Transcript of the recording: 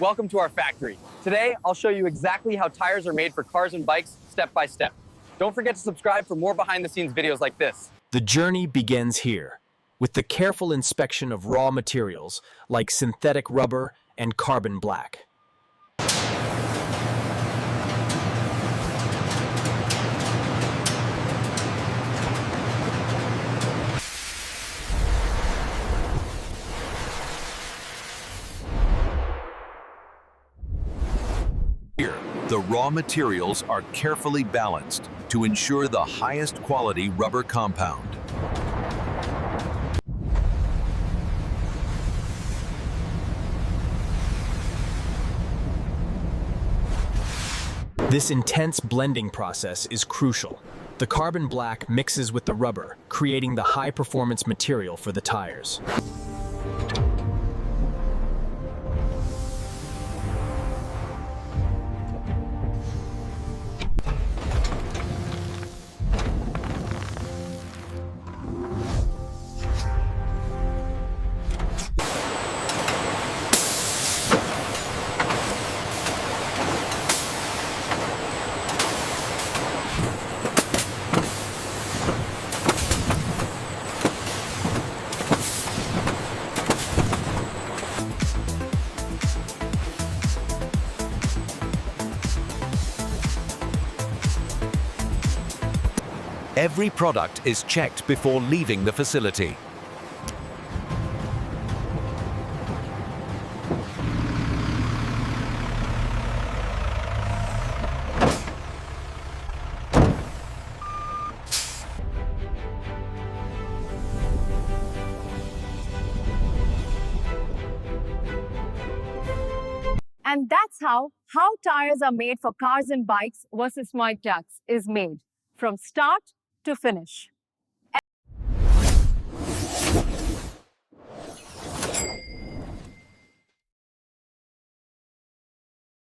Welcome to our factory. Today, I'll show you exactly how tires are made for cars and bikes, step by step. Don't forget to subscribe for more behind-the-scenes videos like this. The journey begins here, with the careful inspection of raw materials like synthetic rubber and carbon black. Here, the raw materials are carefully balanced to ensure the highest quality rubber compound. This intense blending process is crucial. The carbon black mixes with the rubber, creating the high-performance material for the tires. Every product is checked before leaving the facility. And that's how tires are made for cars and bikes versus smart trucks is made from start to finish.